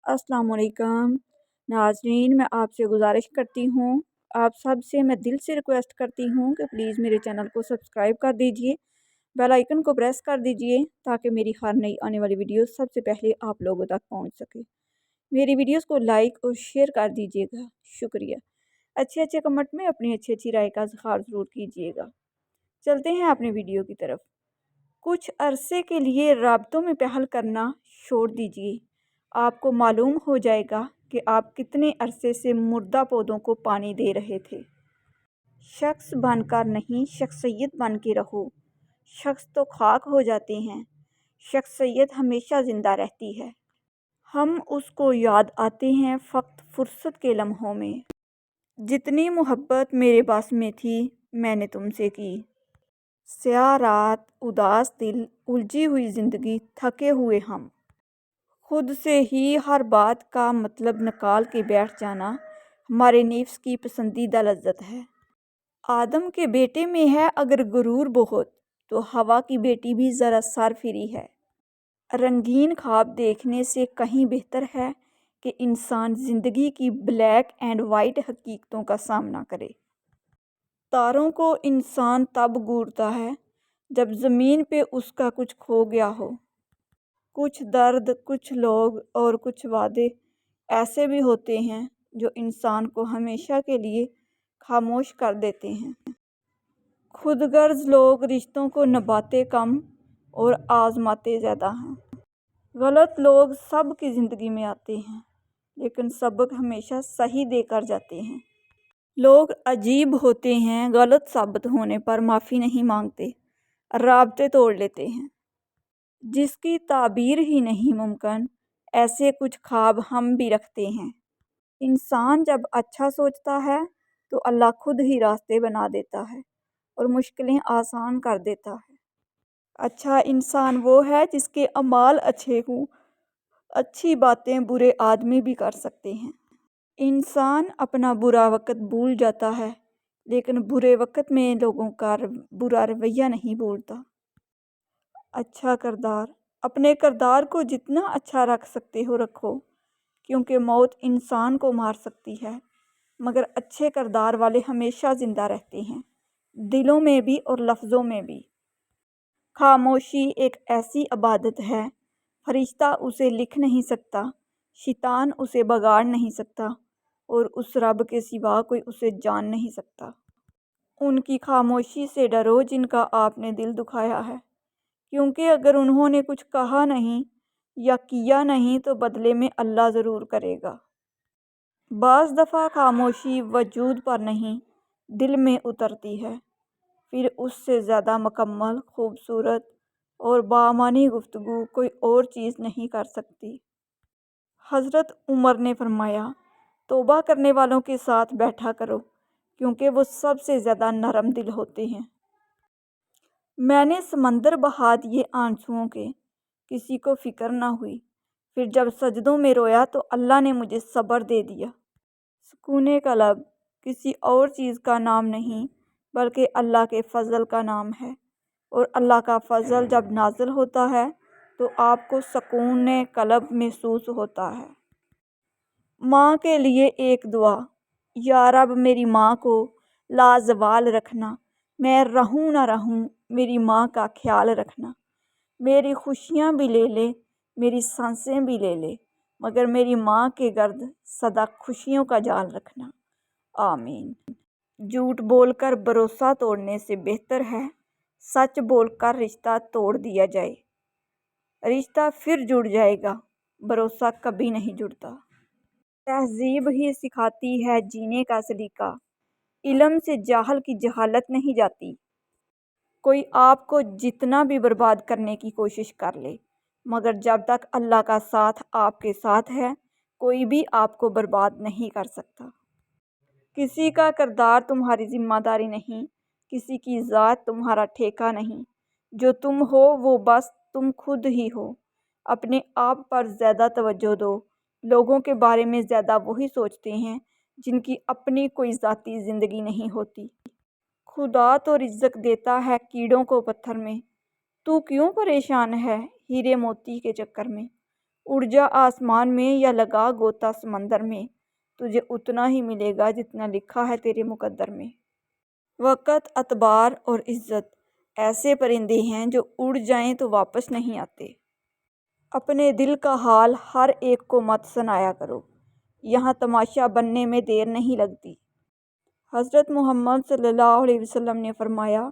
अस्सलाम वालेकुम नाज़रीन, मैं आपसे गुजारिश करती हूँ, आप सब से मैं दिल से रिक्वेस्ट करती हूँ कि प्लीज़ मेरे चैनल को सब्सक्राइब कर दीजिए, बेल आइकन को प्रेस कर दीजिए ताकि मेरी हर नई आने वाली वीडियो सबसे पहले आप लोगों तक पहुँच सके। मेरी वीडियोस को लाइक और शेयर कर दीजिएगा, शुक्रिया। अच्छे अच्छे कमेंट में अपनी अच्छी अच्छी राय का इज़हार ज़रूर कीजिएगा। चलते हैं अपनी वीडियो की तरफ। कुछ अरसे के लिए राब्तों में पहल करना छोड़ दीजिए, आपको मालूम हो जाएगा कि आप कितने अरसे से मुर्दा पौधों को पानी दे रहे थे। शख्स बनकर नहीं, शख्सियत बन के रहो। शख्स तो खाक हो जाते हैं, शख्सियत हमेशा ज़िंदा रहती है। हम उसको याद आते हैं फ़क़्त फ़ुर्सत के लम्हों में। जितनी मोहब्बत मेरे बस में थी मैंने तुमसे की। स्याह रात, उदास दिल, उलझी हुई ज़िंदगी, थके हुए हम। खुद से ही हर बात का मतलब निकाल के बैठ जाना हमारे नफ्स की पसंदीदा लज्जत है। आदम के बेटे में है अगर गुरूर बहुत, तो हवा की बेटी भी ज़रा सरफिरी है। रंगीन ख्वाब देखने से कहीं बेहतर है कि इंसान ज़िंदगी की ब्लैक एंड वाइट हकीकतों का सामना करे। तारों को इंसान तब घूरता है जब ज़मीन पे उसका कुछ खो गया हो। कुछ दर्द, कुछ लोग और कुछ वादे ऐसे भी होते हैं जो इंसान को हमेशा के लिए खामोश कर देते हैं। खुदगर्ज लोग रिश्तों को निभाते कम और आजमाते ज़्यादा हैं। गलत लोग सब की ज़िंदगी में आते हैं लेकिन सबक हमेशा सही देकर जाते हैं। लोग अजीब होते हैं, गलत साबित होने पर माफ़ी नहीं मांगते, राब्ते तोड़ लेते हैं। जिसकी ताबीर ही नहीं मुमकिन, ऐसे कुछ ख्वाब हम भी रखते हैं। इंसान जब अच्छा सोचता है तो अल्लाह खुद ही रास्ते बना देता है और मुश्किलें आसान कर देता है। अच्छा इंसान वो है जिसके अमाल अच्छे हों। अच्छी बातें बुरे आदमी भी कर सकते हैं। इंसान अपना बुरा वक़्त भूल जाता है लेकिन बुरे वक़्त में लोगों का बुरा रवैया नहीं भूलता। अच्छा किरदार, अपने किरदार को जितना अच्छा रख सकते हो रखो, क्योंकि मौत इंसान को मार सकती है मगर अच्छे किरदार वाले हमेशा ज़िंदा रहते हैं, दिलों में भी और लफ्ज़ों में भी। खामोशी एक ऐसी इबादत है, फरिश्ता उसे लिख नहीं सकता, शैतान उसे बिगाड़ नहीं सकता और उस रब के सिवा कोई उसे जान नहीं सकता। उनकी खामोशी से डरो जिनका आपने दिल दुखाया है, क्योंकि अगर उन्होंने कुछ कहा नहीं या किया नहीं तो बदले में अल्लाह ज़रूर करेगा। बाज़ दफ़ा खामोशी वजूद पर नहीं दिल में उतरती है, फिर उससे ज़्यादा मुकम्मल, खूबसूरत और बामानी गुफ्तगू कोई और चीज़ नहीं कर सकती। हज़रत उमर ने फरमाया, तौबा करने वालों के साथ बैठा करो क्योंकि वो सबसे ज़्यादा नरम दिल होते हैं। मैंने समंदर बहा दिए आंसुओं के, किसी को फ़िक्र ना हुई, फिर जब सजदों में रोया तो अल्लाह ने मुझे सब्र दे दिया। सुकून कल्ब किसी और चीज़ का नाम नहीं बल्कि अल्लाह के फ़ज़ल का नाम है, और अल्लाह का फ़ज़ल जब नाज़िल होता है तो आपको सुकून कल्ब महसूस होता है। माँ के लिए एक दुआ, या रब मेरी माँ को लाजवाल रखना, मैं रहूँ ना रहूँ मेरी माँ का ख्याल रखना। मेरी खुशियाँ भी ले ले, मेरी सांसें भी ले ले, मगर मेरी माँ के गर्द सदा खुशियों का जाल रखना। आमीन। झूठ बोलकर भरोसा तोड़ने से बेहतर है सच बोलकर रिश्ता तोड़ दिया जाए। रिश्ता फिर जुड़ जाएगा, भरोसा कभी नहीं जुड़ता। तहज़ीब ही सिखाती है जीने का सलीका, इल्म से जाहल की जहालत नहीं जाती। कोई आपको जितना भी बर्बाद करने की कोशिश कर ले, मगर जब तक अल्लाह का साथ आपके साथ है कोई भी आपको बर्बाद नहीं कर सकता। किसी का किरदार तुम्हारी ज़िम्मेदारी नहीं, किसी की ज़ात तुम्हारा ठेका नहीं। जो तुम हो वो बस तुम खुद ही हो। अपने आप पर ज़्यादा तवज्जो दो। लोगों के बारे में ज़्यादा वही सोचते हैं जिनकी अपनी कोई ज़ाती ज़िंदगी नहीं होती। खुदा तो रिज़्क़ देता है कीड़ों को पत्थर में, तू क्यों परेशान है हीरे मोती के चक्कर में। اڑ جا آسمان میں یا لگا گوتا سمندر میں، تجھے اتنا ہی ملے گا جتنا لکھا ہے تیرے مقدر میں۔ وقت، اعتبار اور عزت ایسے پرندے ہیں جو اڑ جائیں تو واپس نہیں آتے۔ اپنے دل کا حال ہر ایک کو مت سنایا کرو، یہاں تماشا بننے میں دیر نہیں لگتی۔ حضرت محمد صلی اللہ علیہ وسلم نے فرمایا،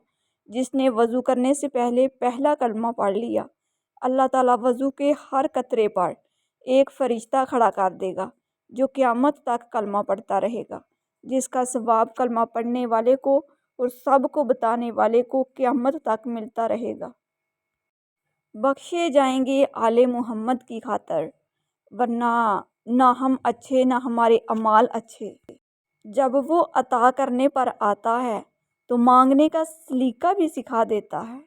جس نے وضو کرنے سے پہلے پہلا کلمہ پڑھ لیا، اللہ تعالیٰ وضو کے ہر قطرے پر ایک فرشتہ کھڑا کر دے گا جو قیامت تک کلمہ پڑھتا رہے گا، جس کا ثواب کلمہ پڑھنے والے کو اور سب کو بتانے والے کو قیامت تک ملتا رہے گا۔ بخشے جائیں گے آل محمد کی خاطر، ورنہ نہ ہم اچھے نہ ہمارے اعمال اچھے۔ جب وہ عطا کرنے پر آتا ہے تو مانگنے کا سلیقہ بھی سکھا دیتا ہے۔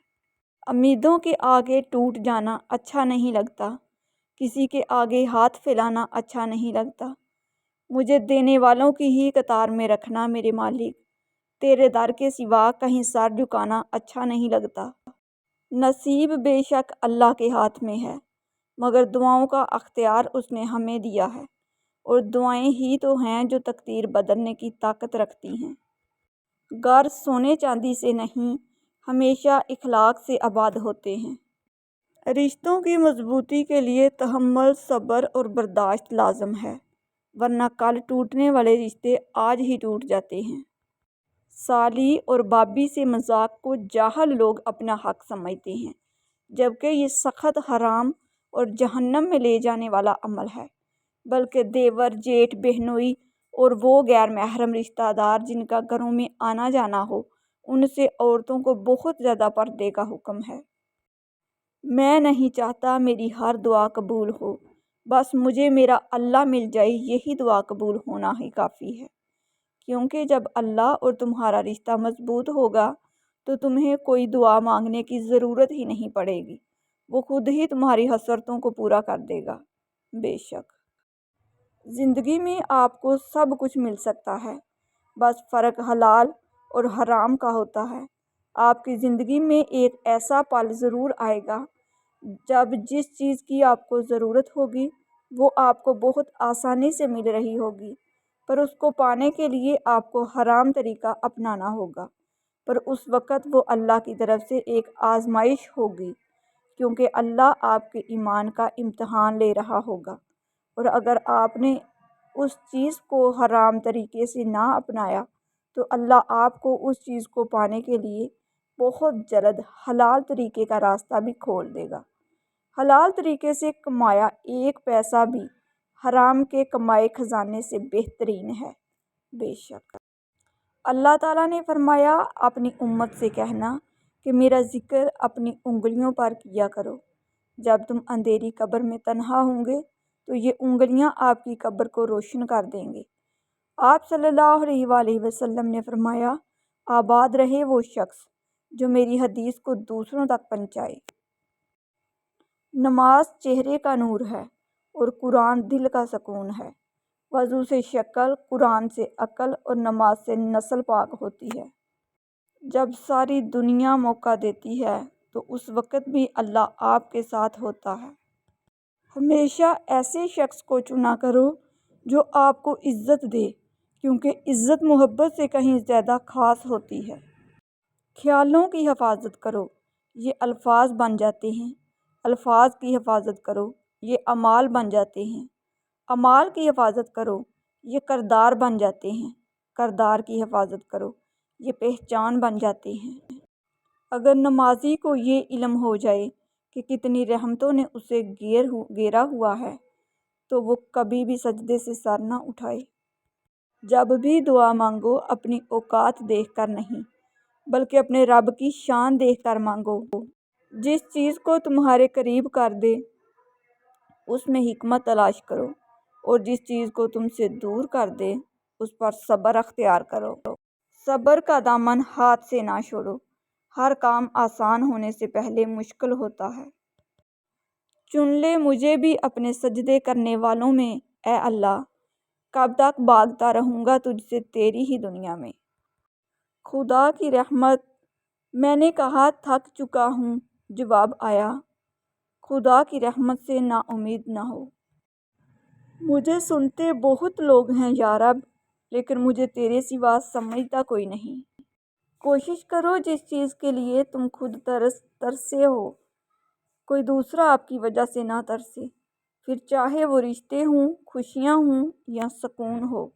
امیدوں کے آگے ٹوٹ جانا اچھا نہیں لگتا، کسی کے آگے ہاتھ پھیلانا اچھا نہیں لگتا۔ مجھے دینے والوں کی ہی قطار میں رکھنا میرے مالک، تیرے در کے سوا کہیں سر جھکانا اچھا نہیں لگتا۔ نصیب بے شک اللہ کے ہاتھ میں ہے، مگر دعاؤں کا اختیار اس نے ہمیں دیا ہے، اور دعائیں ہی تو ہیں جو تقدیر بدلنے کی طاقت رکھتی ہیں۔ گھر سونے چاندی سے نہیں، ہمیشہ اخلاق سے آباد ہوتے ہیں۔ رشتوں کی مضبوطی کے لیے تحمل، صبر اور برداشت لازم ہے، ورنہ کل ٹوٹنے والے رشتے آج ہی ٹوٹ جاتے ہیں۔ سالی اور بابی سے مذاق کو جاہل لوگ اپنا حق سمجھتے ہیں، جبکہ یہ سخت حرام اور جہنم میں لے جانے والا عمل ہے۔ بلکہ دیور، جیٹھ، بہنوئی اور وہ غیر محرم رشتہ دار جن کا گھروں میں آنا جانا ہو، ان سے عورتوں کو بہت زیادہ پردے کا حکم ہے۔ میں نہیں چاہتا میری ہر دعا قبول ہو، بس مجھے میرا اللہ مل جائے، یہی دعا قبول ہونا ہی کافی ہے۔ کیونکہ جب اللہ اور تمہارا رشتہ مضبوط ہوگا تو تمہیں کوئی دعا مانگنے کی ضرورت ہی نہیں پڑے گی، وہ خود ہی تمہاری حسرتوں کو پورا کر دے گا۔ بے شک زندگی میں آپ کو سب کچھ مل سکتا ہے، بس فرق حلال اور حرام کا ہوتا ہے۔ آپ کی زندگی میں ایک ایسا پل ضرور آئے گا جب جس چیز کی آپ کو ضرورت ہوگی وہ آپ کو بہت آسانی سے مل رہی ہوگی، پر اس کو پانے کے لیے آپ کو حرام طریقہ اپنانا ہوگا، پر اس وقت وہ اللہ کی طرف سے ایک آزمائش ہوگی، کیونکہ اللہ آپ کے ایمان کا امتحان لے رہا ہوگا، اور اگر آپ نے اس چیز کو حرام طریقے سے نہ اپنایا تو اللہ آپ کو اس چیز کو پانے کے لیے بہت جلد حلال طریقے کا راستہ بھی کھول دے گا۔ حلال طریقے سے کمایا ایک پیسہ بھی حرام کے کمائے خزانے سے بہترین ہے۔ بے شک اللہ تعالیٰ نے فرمایا، اپنی امت سے کہنا کہ میرا ذکر اپنی انگلیوں پر کیا کرو، جب تم اندھیری قبر میں تنہا ہوں گے تو یہ انگلیاں آپ کی قبر کو روشن کر دیں گے۔ آپ صلی اللہ علیہ وآلہ وسلم نے فرمایا، آباد رہے وہ شخص جو میری حدیث کو دوسروں تک پہنچائے۔ نماز چہرے کا نور ہے اور قرآن دل کا سکون ہے۔ وضو سے شکل، قرآن سے عقل اور نماز سے نسل پاک ہوتی ہے۔ جب ساری دنیا موقع دیتی ہے تو اس وقت بھی اللہ آپ کے ساتھ ہوتا ہے۔ ہمیشہ ایسے شخص کو چنا کرو جو آپ کو عزت دے، کیونکہ عزت محبت سے کہیں زیادہ خاص ہوتی ہے۔ خیالوں کی حفاظت کرو، یہ الفاظ بن جاتے ہیں۔ الفاظ کی حفاظت کرو، یہ اعمال بن جاتے ہیں۔ اعمال کی حفاظت کرو، یہ کردار بن جاتے ہیں۔ کردار کی حفاظت کرو، یہ پہچان بن جاتے ہیں۔ اگر نمازی کو یہ علم ہو جائے کہ کتنی رحمتوں نے اسے گھیرا ہوا ہے تو وہ کبھی بھی سجدے سے سر نہ اٹھائے۔ جب بھی دعا مانگو اپنی اوقات دیکھ کر نہیں، بلکہ اپنے رب کی شان دیکھ کر مانگو۔ جس چیز کو تمہارے قریب کر دے اس میں حکمت تلاش کرو، اور جس چیز کو تم سے دور کر دے اس پر صبر اختیار کرو۔ صبر کا دامن ہاتھ سے نہ چھوڑو، ہر کام آسان ہونے سے پہلے مشکل ہوتا ہے۔ چن لے مجھے بھی اپنے سجدے کرنے والوں میں، اے اللہ، کب تک بھاگتا رہوں گا تجھ سے تیری ہی دنیا میں۔ خدا کی رحمت، میں نے کہا تھک چکا ہوں، جواب آیا، خدا کی رحمت سے نا امید نہ ہو۔ مجھے سنتے بہت لوگ ہیں یا رب، لیکن مجھے تیرے سوا سمجھتا کوئی نہیں۔ کوشش کرو جس چیز کے لیے تم خود ترسے ہو، کوئی دوسرا آپ کی وجہ سے نہ ترسے، پھر چاہے وہ رشتے ہوں، خوشیاں ہوں یا سکون ہو۔